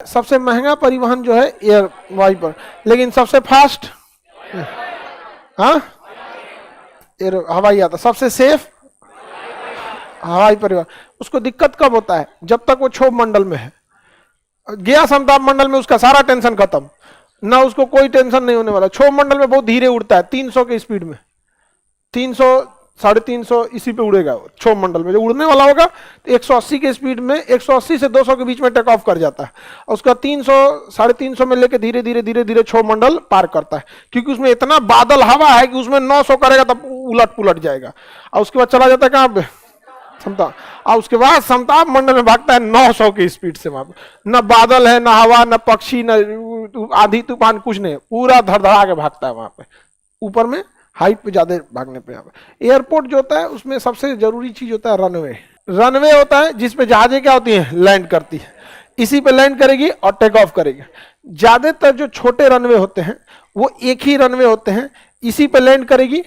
सबसे महंगा परिवहन जो है एयर वाइपर, लेकिन सबसे फास्ट हाँ एयर हवाई यात्रा, सबसे सेफ हवाई परिवहन। उसको दिक्कत कब होता है? जब तक वो क्षोभ मंडल में है। गया समताप मंडल में उसका सारा टेंशन खत्म, ना उसको कोई टेंशन नहीं होने वाला। क्षोभ मंडल में बहुत धीरे उड़ता है, 300 की स्पीड में, 300 350 इसी पे उड़ेगा। क्षोभ मंडल में जो उड़ने वाला होगा तो 180 की स्पीड में, 180 से 200 के बीच में टेक ऑफ कर जाता है, और उसका 300 350 में लेके धीरे धीरे धीरे धीरे क्षोभ मंडल पार करता है, क्योंकि उसमें इतना बादल हवा है कि उसमें 900 करेगा तब उलट पुलट जाएगा, और उसके बाद चला जाता है कहाँ पे? समताप। और उसके बाद समताप मंडल में भागता है 900 की स्पीड से। वहां पे न बादल है, न हवा, न पक्षी, न आंधी तूफान, कुछ नहीं, पूरा धड़धड़ा के भागता है वहां पे। ऊपर में हाइट पे ज्यादा भागने पे। एयरपोर्ट जो होता है उसमें सबसे जरूरी चीज होता है रनवे। रनवे होता है जिसपे जहाजें क्या होती हैं? लैंड करती है। इसी पे लैंड करेगी और टेक ऑफ करेगी। ज्यादातर जो छोटे रनवे होते हैं वो एक ही रनवे होते हैं, इसी पे लैंड करेगी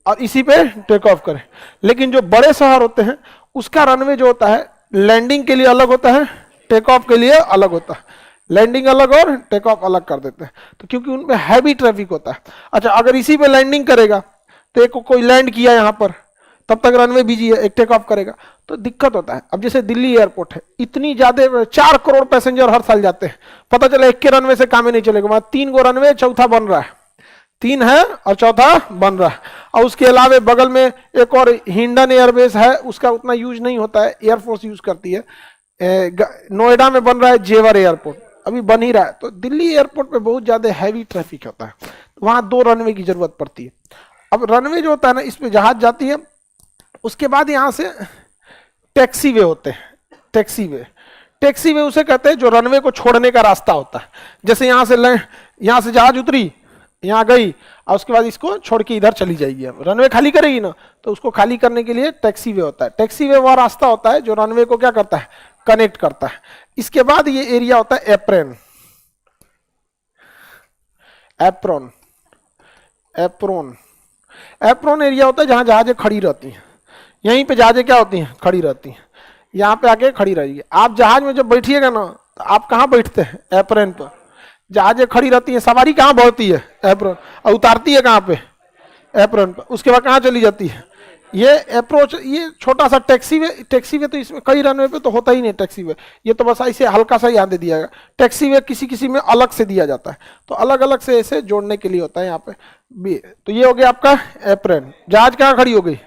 और इसी पे टेक ऑफ करे। लेकिन जो बड़े शहर होते हैं उसका रनवे जो होता है लैंडिंग के लिए अलग होता है, टेक ऑफ के लिए अलग होता है। लैंडिंग अलग और टेक ऑफ अलग कर देते हैं, तो क्योंकि उनपे हैवी ट्रैफिक होता है। अच्छा, अगर इसी पे लैंडिंग करेगा तो एक कोई लैंड किया यहाँ पर, तब तक रनवे बिजी है, एक टेक ऑफ करेगा तो दिक्कत होता है। अब जैसे दिल्ली एयरपोर्ट है, इतनी ज्यादा 4 करोड़ पैसेंजर हर साल जाते हैं, पता चला एक के रनवे से काम ही नहीं चलेगा। वहां 3 गो रनवे, चौथा बन रहा है, 3 है और चौथा बन रहा है। और उसके अलावा बगल में एक और हिंडन एयरबेस है, उसका उतना यूज नहीं होता है, एयरफोर्स यूज करती है। नोएडा में बन रहा है जेवर एयरपोर्ट, अभी बन ही रहा है। तो दिल्ली एयरपोर्ट पे बहुत ज्यादा हैवी ट्रैफिक होता है, वहां 2 रनवे की जरूरत पड़ती है। अब रनवे जो होता है ना, इस पे जहाज जाती है, उसके बाद यहाँ से टैक्सी वे होते हैं। टैक्सी वे उसे कहते हैं जो रनवे को छोड़ने का रास्ता होता है। जैसे यहाँ से जहाज उतरी, यहाँ गई, और उसके बाद इसको छोड़ के इधर चली जाएगी। अब रनवे खाली करेगी ना, तो उसको खाली करने के लिए टैक्सी वे होता है। टैक्सी वे वह रास्ता होता है जो रनवे को क्या करता है? कनेक्ट करता है। इसके बाद ये एरिया होता है apron, apron, apron. Apron area होता है जहां जहाजें खड़ी रहती हैं। यहीं पे जहाजें क्या होती हैं? खड़ी रहती हैं। यहाँ पे आके खड़ी रहेगी। आप जहाज में जब बैठिएगा ना, तो आप कहाँ बैठते हैं? एप्रेन पर। जहाजें खड़ी रहती हैं, सवारी कहाँ बढ़ती है? एप्रोन। और उतारती है कहाँ पे? एप्रोन पर। उसके बाद कहाँ चली जाती है? ये अप्रोच, ये छोटा सा टैक्सी वे तो इसमें कई रनवे पे तो होता ही नहीं टैक्सी वे, ये तो बस ऐसे हल्का सा यहाँ दे दिया गया। टैक्सी वे किसी किसी में अलग से दिया जाता है, तो अलग अलग से ऐसे जोड़ने के लिए होता है यहाँ पे भी। तो ये हो गया आपका एप्रेन। जहाज कहाँ खड़ी हो गई?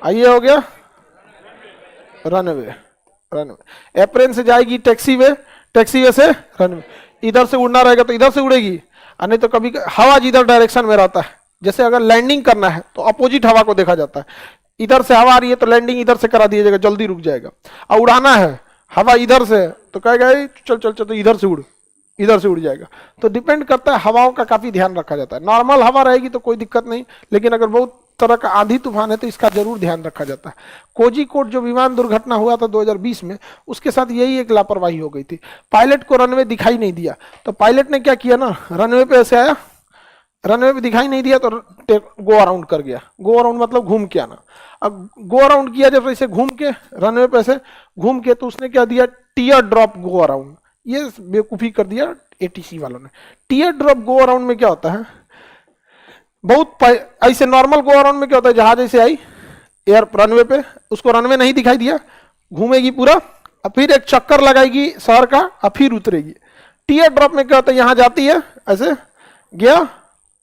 ये हो गया रनवे। एप्रेन से जाएगी टैक्सी वे से रनवे। इधर से उड़ना रहेगा तो इधर से उड़ेगी, और नहीं तो कभी हवा जिधर डायरेक्शन में रहता है, जैसे अगर लैंडिंग करना है तो अपोजिट हवा को देखा जाता है। इधर से हवा आ रही है तो लैंडिंग इधर से करा दिया जाएगा, जल्दी रुक जाएगा। और उड़ाना है हवा इधर से तो कहेगा चल चल चल, तो इधर से उड़ जाएगा। तो डिपेंड करता है, हवाओं का काफी ध्यान रखा जाता है। नॉर्मल हवा रहेगी तो कोई दिक्कत नहीं, लेकिन अगर बहुत तरह का आंधी तूफान है तो इसका जरूर ध्यान रखा जाता है। कोझिकोड जो विमान दुर्घटना हुआ था 2020 में, उसके साथ यही एक लापरवाही हो गई थी। पायलट को रनवे दिखाई नहीं दिया, तो पायलट ने क्या किया ना, रनवे पे ऐसे आया, रनवे पे दिखाई नहीं दिया तो गो अराउंड कर गया। गो अराउंड मतलब घूम के आना। अब गो अराउंड किया जब ऐसे घूम के, रनवे पे ऐसे घूम के, तो उसने क्या दिया? Tier drop go around. ये बेवकूफी कर दिया एटीसी वालों ने। टीयर ड्रॉप गो अराउंड में क्या होता है? बहुत ऐसे नॉर्मल गो अराउंड में क्या होता है? जहाज ऐसे आई एयर रनवे पे, उसको रनवे नहीं दिखाई दिया, घूमेगी पूरा, और फिर एक चक्कर लगाएगी शहर का, और फिर उतरेगी। टीयर ड्रॉप में क्या होता है? यहाँ जाती है ऐसे गया,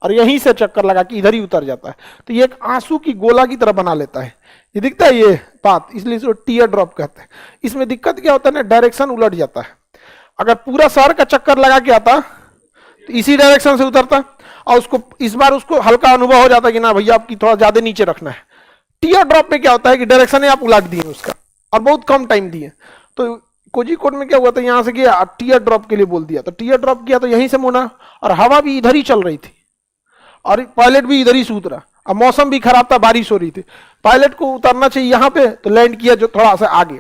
और यहीं से चक्कर लगा कि इधर ही उतर जाता है। तो ये एक आंसू की गोला की तरह बना लेता है, ये दिखता है ये बात, इसलिए इसको टीयर ड्रॉप कहते हैं। इसमें दिक्कत क्या होता है ना, डायरेक्शन उलट जाता है। अगर पूरा शहर का चक्कर लगा के आता तो इसी डायरेक्शन से उतरता, और उसको इस बार उसको हल्का अनुभव हो जाता कि ना भैया आपकी थोड़ा ज्यादा नीचे रखना है। टीयर ड्रॉप में क्या होता है कि डायरेक्शन आप उलट दिए उसका, और बहुत कम टाइम दिए। तो कोझिकोड में क्या हुआ था, यहां से गया टीयर ड्रॉप के लिए बोल दिया, तो टीयर ड्रॉप किया तो यहीं से मुड़ा, और हवा भी इधर ही चल रही थी, और पायलट भी इधर ही से उतरा। अब मौसम भी खराब था, बारिश हो रही थी, पायलट को उतरना चाहिए यहाँ पे, तो लैंड किया जो थोड़ा सा आगे,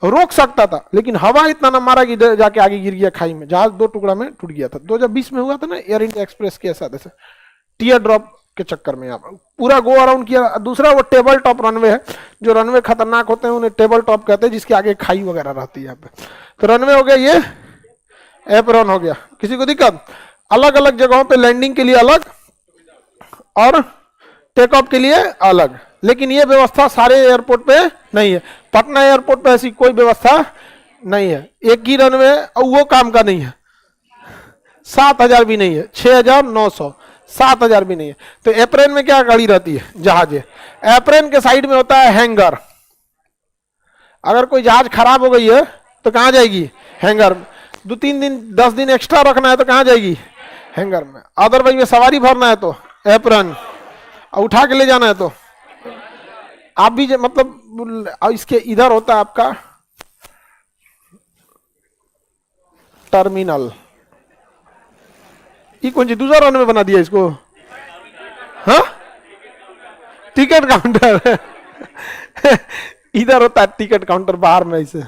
रोक सकता था, लेकिन हवा इतना न मारा कि जाके आगे गिर गया खाई में, जहाज 2 टुकड़ा में टूट गया था। 2020 में हुआ था ना एयर इंडिया एक्सप्रेस के साथ ऐसे टीयर ड्रॉप के चक्कर में। यहाँ पूरा गो अराउंड किया। दूसरा वो टेबल टॉप रनवे है, जो रनवे खतरनाक होते हैं उन्हें टेबल टॉप कहते हैं, जिसके आगे खाई वगैरह रहती है यहाँ पे। तो रनवे हो गया ये एप्रॉन हो गया। किसी को दिक्कत? अलग अलग जगहों पे लैंडिंग के लिए अलग और टेक ऑफ के लिए अलग, लेकिन ये व्यवस्था सारे एयरपोर्ट पे नहीं है। पटना एयरपोर्ट पे ऐसी कोई व्यवस्था नहीं है। एक ही रनवे और वो काम का नहीं है। 7,000 भी नहीं है, 6,900, 7,000 भी नहीं है। तो एप्रेन में क्या गाड़ी रहती है? जहाज है। एप्रेन के साइड में होता है हैंगर। अगर कोई जहाज खराब हो गई है तो कहाँ जाएगी? हैंगर में। 2-3 दिन 10 दिन एक्स्ट्रा रखना है तो कहाँ जाएगी? हैंगर में। अदरवाइज में सवारी भरना है तो एप्रेन, और उठा के ले जाना है तो आप भी मतलब इसके इधर होता है आपका टर्मिनल। ये कौन सी दूसरा रन में बना दिया इसको? हाँ, टिकट काउंटर इधर होता है टिकट काउंटर, बाहर में। इसे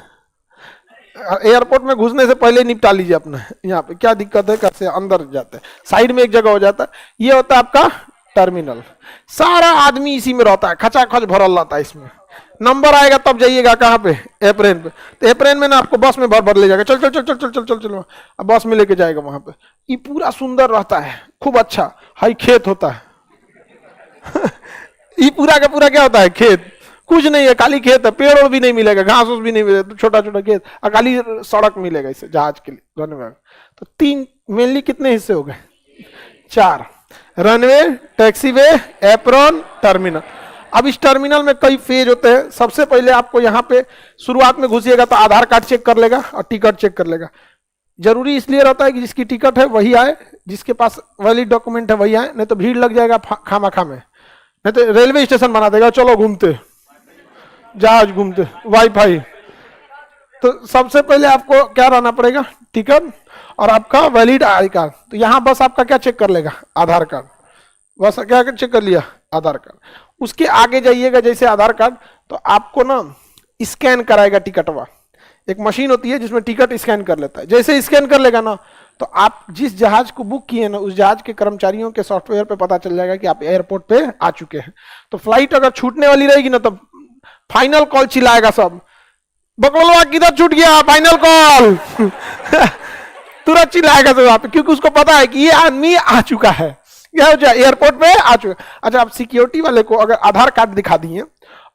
एयरपोर्ट में घुसने से पहले निपटा लीजिए अपना। यहाँ पे क्या दिक्कत है? कैसे अंदर जाते हैं? साइड में एक जगह हो जाता है। ये होता है आपका टर्मिनल। सारा आदमी इसी में रहता है, खचाखच भरल रहता है इसमें। नंबर आएगा तब जाइएगा कहाँ पे? एप्रेन पे। तो एप्रेन में ना आपको बस में भर भर ले जाएगा, चल चल चल चल चल चल चल चल, अब बस में लेके जाएगा वहां पे। ये पूरा सुंदर रहता है, खूब अच्छा। हाई खेत होता है ये पूरा का पूरा क्या होता है? खेत। कुछ नहीं है, खाली खेत है। पेड़ और भी नहीं मिलेगा, घास भी नहीं मिलेगा, छोटा छोटा खेत और खाली सड़क मिलेगा इसे जहाज के लिए, रनवे। तो 3 मेनली कितने हिस्से हो गए? 4। Runway, taxiway, apron, terminal. अब इस टर्मिनल में कई फेज होते हैं। सबसे पहले आपको यहाँ पे शुरुआत में घुसिएगा तो आधार कार्ड चेक कर लेगा और टिकट चेक कर लेगा। जरूरी इसलिए रहता है कि जिसकी टिकट है वही आए, जिसके पास वैलिड डॉक्यूमेंट है वही आए, नहीं तो भीड़ लग जाएगा खामा खामे। नहीं तो रेलवे स्टेशन बना देगा, चलो घूमते, जहाज घूमते, वाईफाई। तो सबसे पहले आपको क्या रहना पड़ेगा? टिकट और आपका वैलिड आई कार्ड। तो यहाँ बस आपका क्या चेक कर लेगा? आधार कार्ड। बस क्या चेक कर लिया? आधार कार्ड। उसके आगे जाइएगा जैसे आधार कार्ड, तो आपको ना स्कैन कराएगा टिकटवा। एक मशीन होती है जिसमें टिकट स्कैन कर लेता है। जैसे स्कैन कर लेगा ना, तो आप जिस जहाज को बुक किए ना, उस जहाज के कर्मचारियों के सॉफ्टवेयर पे पता चल जाएगा कि आप एयरपोर्ट पे आ चुके हैं। तो फ्लाइट अगर छूटने वाली रहेगी ना, तो फाइनल कॉल चिल्लाएगा सब, बकलोलवा किधर छूट गया? फाइनल कॉल तुरंत चिल्लाएगा सब वहां पे, क्योंकि उसको पता है कि ये आदमी आ चुका है, एयरपोर्ट पे आ चुका। अच्छा, आप सिक्योरिटी वाले को अगर आधार कार्ड दिखा दिए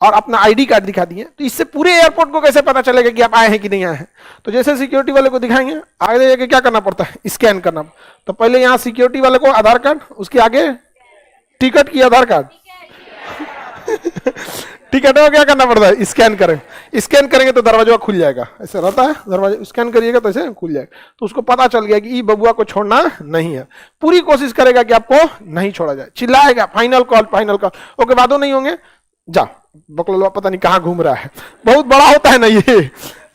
और अपना आईडी कार्ड दिखा दिए, तो इससे पूरे एयरपोर्ट को कैसे पता चलेगा कि आप आए हैं कि नहीं आए हैं? तो जैसे सिक्योरिटी वाले को दिखाएंगे, आगे जाके क्या करना पड़ता है? स्कैन करना। तो पहले यहाँ सिक्योरिटी वाले को आधार कार्ड, उसके आगे टिकट की आधार कार्ड टिकट को क्या करना पड़ता है? स्कैन करें। स्कैन करेंगे तो दरवाजा खुल जाएगा। ऐसे रहता है दरवाजा, स्कैन करिएगा तो ऐसे खुल जाएगा। तो उसको पता चल गया कि ये बबुआ को छोड़ना नहीं है। पूरी कोशिश करेगा कि आपको नहीं छोड़ा जाए, चिल्लाएगा final call final call. Okay, बातों नहीं होंगे, जा बकलोलवा पता नहीं कहाँ घूम रहा है। बहुत बड़ा होता है ना ये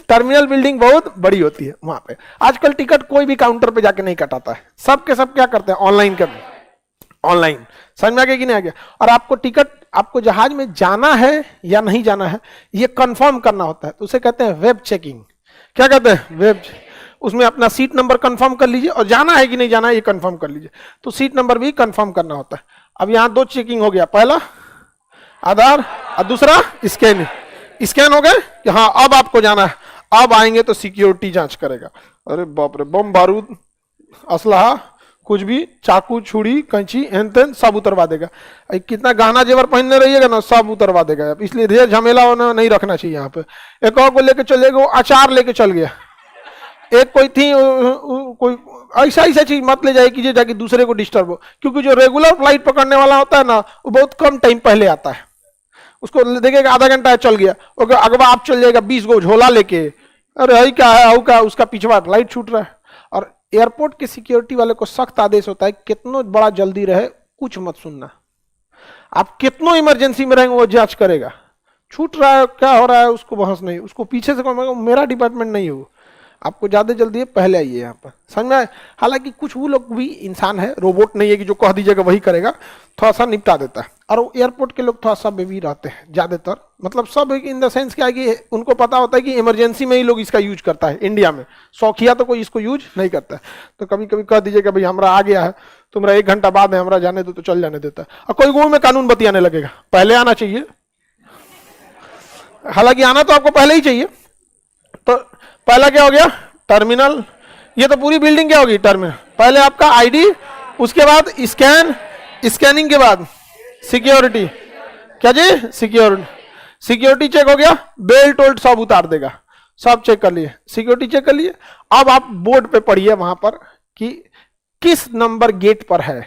टर्मिनल, बिल्डिंग बहुत बड़ी होती है वहां पे। आजकल टिकट कोई भी काउंटर पे जाके नहीं कटाता है, सब के सब क्या करते हैं? ऑनलाइन कर, ऑनलाइन। समझ में आ गया कि नहीं आ गया? और आपको टिकट, आपको जहाज में जाना है या नहीं जाना है, ये कंफर्म करना होता है। तो उसे कहते हैं वेब चेकिंग। क्या कहते हैं? वेब। उसमें अपना सीट नंबर कंफर्म कर लीजिए और जाना है कि नहीं जाना है ये कंफर्म कर लीजिए। तो सीट नंबर भी कंफर्म करना होता है। अब यहाँ 2 चेकिंग हो गया, पहला आधार और दूसरा स्कैन। स्कैन हो गए कि हाँ अब आपको जाना है। अब आएंगे तो सिक्योरिटी जांच करेगा। अरे बाप रे, बम बारूद असलहा कुछ भी, चाकू छुरी कैंची एन तेन सब उतरवा देगा। कितना गहना जेवर पहनने रहिएगा ना, सब उतरवा देगा। इसलिए ढेर झमेला होना नहीं रखना चाहिए यहाँ पे। एक और को लेके चलेगा, वो अचार लेके चल गया। एक कोई थी, कोई ऐसा चीज मत ले जाए कि जाके दूसरे को डिस्टर्ब हो, क्योंकि जो रेगुलर फ्लाइट पकड़ने वाला होता है ना, वो बहुत कम टाइम पहले आता है। उसको देखेगा आधा घंटा चल गया, ओके अगवा आप चल जाएगा 20 गो झोला लेके, अरे हई क्या है, का उसका पिछवा फ्लाइट छूट रहा है। और एयरपोर्ट के सिक्योरिटी वाले को सख्त आदेश होता है, कितनो बड़ा जल्दी रहे कुछ मत सुनना। आप कितनो इमरजेंसी में रहेंगे वो जांच करेगा। छूट रहा है, क्या हो रहा है, उसको बहस नहीं, उसको पीछे से कौन, मेरा डिपार्टमेंट नहीं हो, आपको ज्यादा जल्दी है पहले आइए यहाँ पर। समझ में आए? हालांकि कुछ वो लोग भी इंसान है, रोबोट नहीं है कि जो कह दीजिएगा वही करेगा, थोड़ा सा निपटा देता है। और एयरपोर्ट के लोग थोड़ा सा बेबी रहते हैं ज्यादातर, मतलब सब इन द सेंस क्या है कि उनको पता होता है कि इमरजेंसी में ही लोग इसका यूज करता है। इंडिया में शौकिया तो कोई इसको यूज नहीं करता है। तो कभी कभी कह दीजिएगा भाई हमारा आ गया है, तुम्हारा 1 घंटा बाद है, हमारा जाने दो, तो चल जाने देता है। और कोई गाँव में कानून बतियाने लगेगा, पहले आना चाहिए। हालांकि आना तो आपको पहले ही चाहिए। तो पहला क्या हो गया? टर्मिनल, ये तो पूरी बिल्डिंग क्या होगी, टर्मिनल। पहले आपका आईडी, उसके बाद स्कैन, स्कैनिंग के बाद सिक्योरिटी, क्या जी, सिक्योरिटी, सिक्योरिटी चेक हो गया, बेल्ट वोल्ट सब उतार देगा, सब चेक कर लिए, सिक्योरिटी चेक कर लिए। अब आप बोर्ड पे पढ़िए वहां पर कि किस नंबर गेट पर है।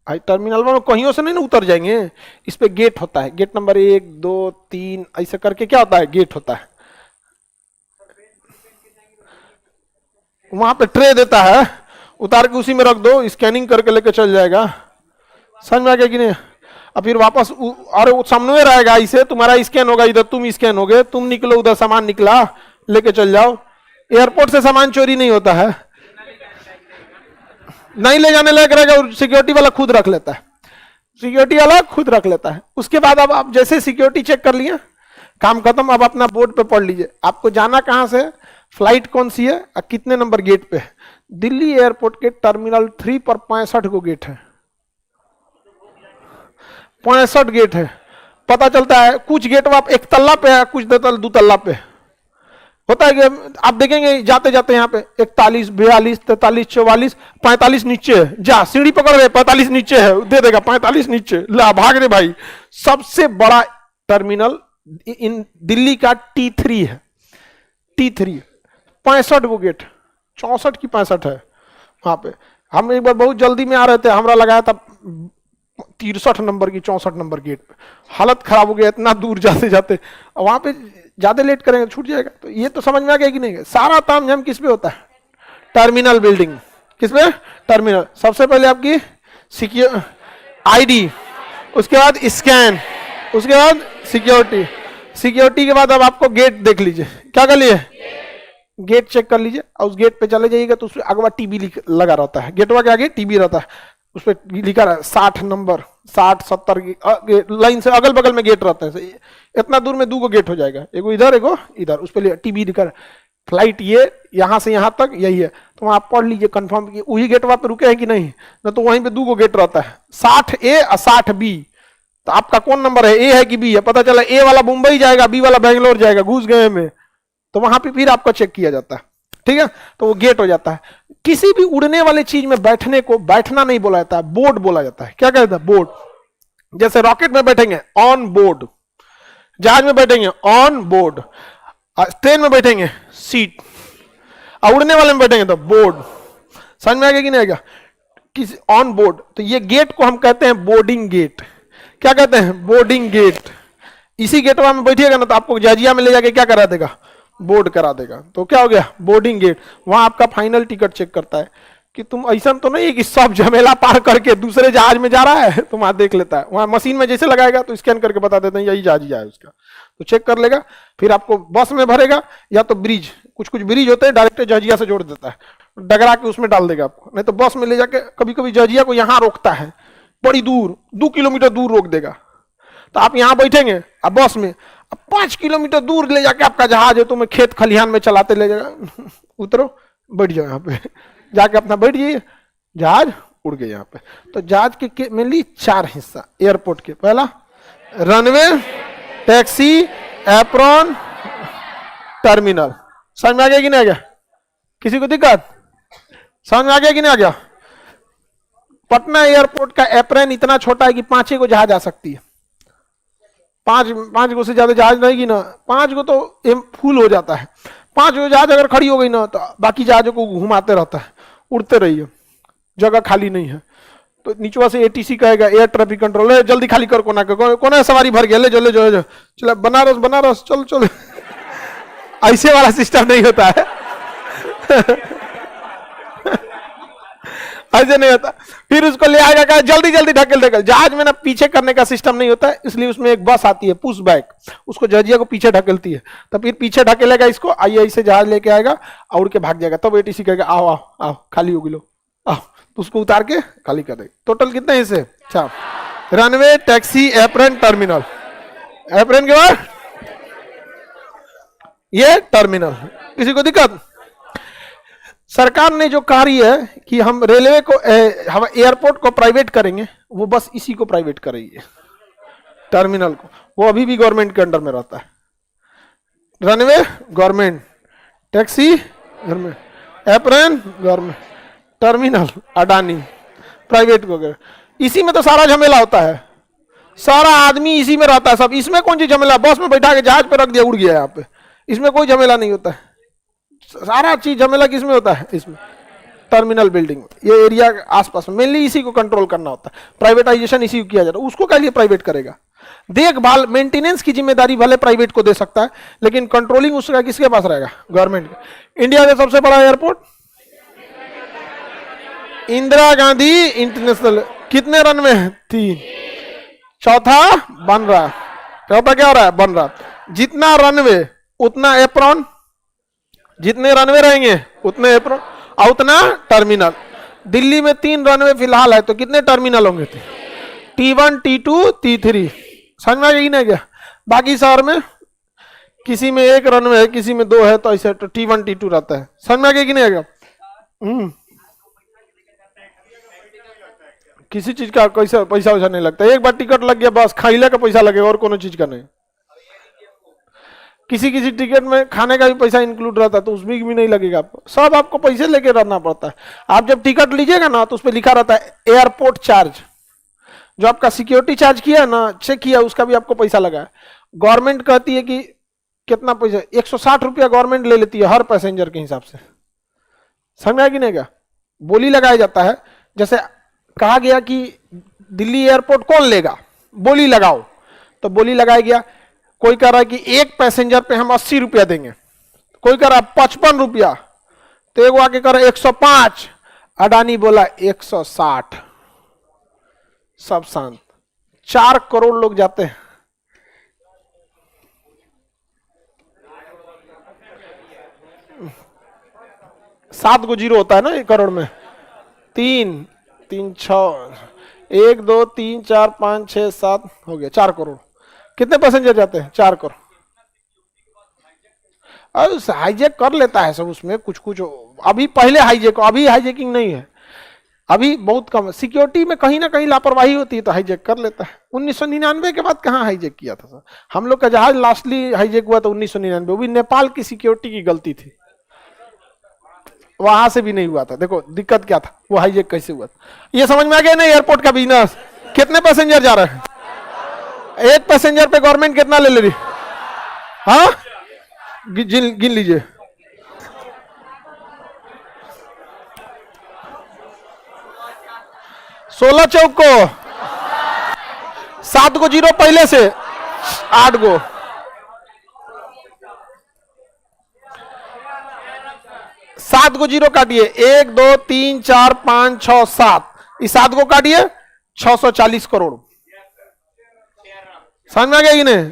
टर्मिनल में कहीं से नहीं ना उतर जाएंगे, इस पे गेट होता है, गेट नंबर 1 2 3 ऐसे करके क्या होता है, गेट होता है। वहां पे ट्रे देता है, उतार के उसी में रख दो, स्कैनिंग करके लेके चल जाएगा। समझ में आ गया कि नहीं? और फिर वापस अरे वो सामने में रहेगा, इसे तुम्हारा स्कैन होगा, इधर तुम स्कैन होगे, तुम निकलो उधर सामान निकला, लेके चल जाओ। एयरपोर्ट से सामान चोरी नहीं होता है, नहीं ले जाने लायक रहेगा, और सिक्योरिटी वाला खुद रख लेता है, सिक्योरिटी वाला खुद रख लेता है। उसके बाद अब आप जैसे सिक्योरिटी चेक कर लिया, काम खत्म। अब अपना बोर्ड पे पढ़ लीजिए, आपको जाना कहां से, फ्लाइट कौन सी है और कितने नंबर गेट पे है। दिल्ली एयरपोर्ट के टर्मिनल 3 पर 65 को गेट है, 65 गेट है। पता चलता है कुछ गेट आप एक तल्ला पे है, कुछ दो तल्ला पे होता है कि आप देखेंगे जाते जाते यहाँ पे 41 42 43 44 45 नीचे है, जा सीढ़ी पकड़ रहे 45 नीचे है, दे देगा 45 नीचे, ला भाग रहे भाई। सबसे बड़ा टर्मिनल इन दिल्ली का T3 है, T3 65 को गेट, 64 की 65 है वहां पे। हम एक बार बहुत जल्दी में आ रहे थे, हमरा लगाया था 63 नंबर की 64 नंबर गेट पे, हालत खराब हो गया, इतना दूर जाते जाते। वहां पे ज्यादा लेट करेंगे छूट जाएगा। तो ये तो समझ में आ गया कि नहीं, सारा तामझाम किस पे होता है, टर्मिनल बिल्डिंग। किस पे, टर्मिनल। सबसे पहले आपकी सिक्योर आईडी, उसके बाद स्कैन, उसके बाद सिक्योरिटी, सिक्योरिटी के बाद अब आपको गेट देख लीजिए, क्या कर लिए, गेट चेक कर लीजिए। और उस गेट पे चले जाइएगा तो उसमें अगवा टीबी लगा रहता है, गेटवा के आगे टीबी रहता है, उस पर लिखा रहा है 60 नंबर, 60 70 लाइन से अगल बगल में गेट रहते हैं। इतना दूर में 2 गेट हो जाएगा, एगो इधर एगो इधर, उस पर टीबी लिखा है फ्लाइट ये यहां से यहां तक यही है। तो आप पढ़ लीजिए कंफर्म कि वही गेट वहां पे रुके हैं कि नहीं, ना तो वहीं पे 2 गेट रहता है, 60A और 60B। तो आपका कौन नंबर है, ए है कि बी है। पता चला ए वाला मुंबई जाएगा, बी वाला बेंगलोर जाएगा, घुस गए में, तो वहां पे फिर आपका चेक किया जाता है, ठीक है। तो वो गेट हो जाता है। किसी भी उड़ने वाले चीज में बैठने को बैठना नहीं बोला जाता है, बोर्ड बोला जाता है। क्या कहता है, बोर्ड। जैसे रॉकेट में बैठेंगे ऑन बोर्ड, जहाज में बैठेंगे ऑन बोर्ड, ट्रेन में बैठेंगे सीट, और उड़ने वाले में बैठेंगे तो बोर्ड। समझ में आ गया कि नहीं आ गया, किसी ऑन बोर्ड। तो ये गेट को हम कहते हैं बोर्डिंग गेट। क्या कहते हैं, बोर्डिंग गेट। इसी गेटवा में बैठिएगा ना तो आपको जजिया में ले जाके क्या करा देगा, बोर्ड करा देगा। तो क्या हो गया, बोर्डिंग गेट। वहां आपका फाइनल टिकट चेक करता है कि तुम ऐसा तो नहीं कि सब झमेला पार करके दूसरे जहाज में जा रहा है, तो वहां देख लेता है। वहां मशीन में जैसे लगाएगा तो स्कैन करके बता देते हैं यही जहाज ही है उसका, तो चेक कर लेगा। फिर आपको बस में भरेगा या तो ब्रिज, कुछ कुछ ब्रिज होते हैं डायरेक्ट जजिया से जोड़ देता है, डगरा के उसमें डाल देगा आपको। नहीं तो बस में ले जाके कभी कभी जजिया को यहाँ रोकता है, बड़ी दूर 2 किलोमीटर दूर रोक देगा। तो आप यहाँ बैठेंगे अब बस में, अब 5 किलोमीटर दूर ले जाके आपका जहाज है, तो मैं खेत खलिहान में चलाते ले जाएगा। उतरो, बैठ जाओ यहाँ पे, जाके अपना बैठ जाइए, जहाज उड़ गए यहाँ पे। तो जहाज के मेनली 4 हिस्सा एयरपोर्ट के। पहला रनवे, टैक्सी, एप्रॉन, टर्मिनल। समझ में आ गया कि नहीं आ गया, किसी को दिक्कत, समझ में आ गया कि नहीं आ गया। पटना एयरपोर्ट का एप्रॉन इतना छोटा है कि 5 को जहाज आ सकती है, 5 गो से ज्यादा जहाज रहेगी ना, 5 गो तो फुल हो जाता है। 5 गो जहाज अगर खड़ी हो गई ना तो बाकी जहाजों को घुमाते रहता है, उड़ते रहिए, जगह खाली नहीं है। तो नीचवा से ATC कहेगा, एयर ट्रैफिक कंट्रोल, जल्दी खाली कर, कोना सवारी भर गया, ले जो चलो बनारस बनारस चल चल। ऐसे वाला सिस्टम नहीं होता है। ऐसे नहीं होता। फिर उसको ले आएगा, कहा जल्दी जल्दी ढकेल ढकेल। जहाज में ना पीछे करने का सिस्टम नहीं होता है, इसलिए उसमें एक बस आती है पुश बैक, उसको जजिया को पीछे ढकेलती है। तो फिर पीछे ढकेलेगा इसको, आइए ऐसे जहाज लेके आएगा, उड़ के भाग जाएगा। तब ATC कहेगा आओ आओ आओ खाली होगी लो, आओ, तो उसको उतार के खाली कर देगा। टोटल कितने हिस्से, 4। Runway, taxi, apron, terminal. Apron के बाद ये टर्मिनल। किसी को दिक्कत, सरकार ने जो कार्य है कि हम रेलवे को हम एयरपोर्ट को प्राइवेट करेंगे, वो बस इसी को प्राइवेट कर रही है, टर्मिनल को। वो अभी भी गवर्नमेंट के अंडर में रहता है। Runway government, taxi government, apron government, terminal Adani, private को गए। इसी में तो सारा झमेला होता है, सारा आदमी इसी में रहता है सब। इसमें कौन सी झमेला, बस में बैठा के जहाज पे रख दिया उड़ गया यहाँ पे, इसमें कोई झमेला नहीं होता है। सारा चीज झमेला किसमें होता है, इसमें टर्मिनल बिल्डिंग, ये एरिया आसपास में मेनली इसी को कंट्रोल करना होता है। प्राइवेटाइजेशन इसी को किया जाता है, उसको क्या लिए प्राइवेट करेगा। देखभाल मेंटेनेंस की जिम्मेदारी भले प्राइवेट को दे सकता है, लेकिन कंट्रोलिंग उसका किसके पास रहेगा, गवर्नमेंट के। इंडिया का सबसे बड़ा एयरपोर्ट इंदिरा गांधी इंटरनेशनल, कितने रनवे है, 3। चौथा बन रहा, चौथा क्या हो रहा है, बन रहा। जितना रनवे उतना एप्रॉन, जितने रनवे रहेंगे उतने एप्रॉन और उतना टर्मिनल। दिल्ली में 3 रनवे फिलहाल है, तो कितने टर्मिनल होंगे, T1 T2 T3, समझ में यही नहीं गया। बाकी शहर में किसी में 1 रनवे है, किसी में 2 है, तो ऐसे तो T1 T2 रहता है, समझ में आ गया कि नहीं आएगा। किसी चीज का पैसा पैसा नहीं लगता, एक बार टिकट लग गया बस, खाइले का पैसा लगेगा और कोनो चीज का नहीं। किसी किसी टिकट में खाने का भी पैसा इंक्लूड रहता है, तो उसमें भी नहीं लगेगा आपको, सब आपको पैसे लेके रहना पड़ता है। आप जब टिकट लीजिएगा ना, तो उस पर लिखा रहता है एयरपोर्ट चार्ज, जो आपका सिक्योरिटी चार्ज किया ना, चेक किया, उसका भी आपको पैसा लगा है। गवर्नमेंट कहती है कि कितना पैसा, 160 रुपया गवर्नमेंट ले लेती है हर पैसेंजर के हिसाब से, समझ कि नहीं क्या। बोली लगाया जाता है, जैसे कहा गया कि दिल्ली एयरपोर्ट कौन लेगा, बोली लगाओ, तो बोली लगाया गया। कोई कह रहा है कि एक पैसेंजर पे हम 80 रुपया देंगे, कोई कह रहा है 55 रुपया, तो एक आके कह रहा 105, अडानी बोला 160, सब शांत। 4 करोड़ लोग जाते हैं, सात को जीरो होता है ना 1 करोड़ में, 3 3 6 1 2 3 4 5 6 7 हो गया 4 करोड़। कितने पैसेंजर जाते हैं, 4 करोड़। और हाईजेक कर लेता है सब, उसमें कुछ कुछ अभी पहले हाईजेक, अभी हाईजेकिंग नहीं है, अभी बहुत कम है। सिक्योरिटी में कहीं ना कहीं लापरवाही होती है तो हाईजेक कर लेता है। 1999 के बाद कहाँ हाईजेक किया था सर, हम लोग का जहाज लास्टली हाईजेक हुआ था 1999, वो भी नेपाल की सिक्योरिटी की गलती थी, वहां से भी नहीं हुआ था। देखो दिक्कत क्या था, वो हाईजेक कैसे हुआ था, ये समझ में आ गया ना। एयरपोर्ट का बिजनेस, कितने पैसेंजर जा रहे हैं, एक पैसेंजर पे गवर्नमेंट कितना ले रही, हाँ गिन लीजिए। सोलह चौक को 7 को जीरो पहले से 8 को, सात को जीरो काटिए, 1 2 3 4 5 6 7, इस 7 को काटिए 640 करोड़। समझ में आ गया कि नहीं,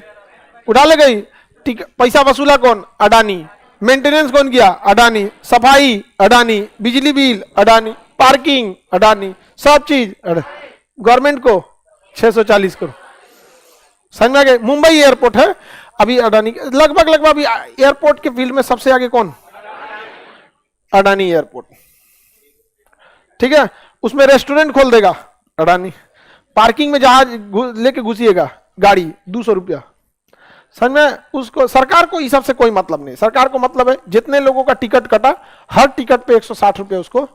उठा ले गई। ठीक, पैसा वसूला कौन, अडानी। मेंटेनेंस कौन किया, अडानी। सफाई अडानी, बिजली बिल अडानी, पार्किंग अडानी, सब चीज गवर्नमेंट को 640 करोड़। समझ में आ गया। मुंबई एयरपोर्ट है अभी अडानी, लगभग अभी एयरपोर्ट के फील्ड में सबसे आगे कौन, अडानी एयरपोर्ट। ठीक है, उसमें रेस्टोरेंट खोल देगा अडानी, पार्किंग में जहाज लेके घुसिएगा गाड़ी 200 रुपया। समझ में, उसको सरकार को इस सब से कोई मतलब नहीं। सरकार को मतलब है जितने लोगों का टिकट कटा, हर टिकट पे 160 रुपया उसको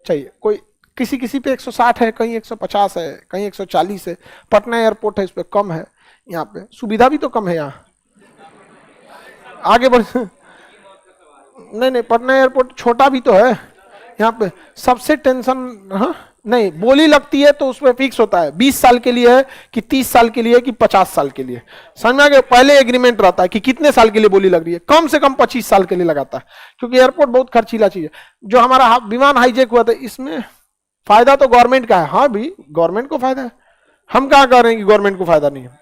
चाहिए। कोई किसी किसी पे 160 है, कहीं 150 है, कहीं 140 है। पटना एयरपोर्ट है, इस पे कम है, यहाँ पे सुविधा भी तो कम है। यहाँ आगे बढ़, नहीं पटना एयरपोर्ट छोटा भी तो है, यहाँ पे सबसे टेंशन। हाँ नहीं, बोली लगती है तो उसमें फिक्स होता है 20 साल के लिए है कि 30 साल के लिए कि 50 साल के लिए। समझ में आ गया। पहले एग्रीमेंट रहता है कि कितने साल के लिए बोली लग रही है, कम से कम 25 साल के लिए लगाता है, क्योंकि एयरपोर्ट बहुत खर्चीला चीज है। जो हमारा विमान हाईजेक हुआ था, इसमें फायदा तो गवर्नमेंट का है। हाँ भी गवर्नमेंट को फायदा है, हम कहाँ कह रहे हैं कि गवर्नमेंट को फायदा नहीं है।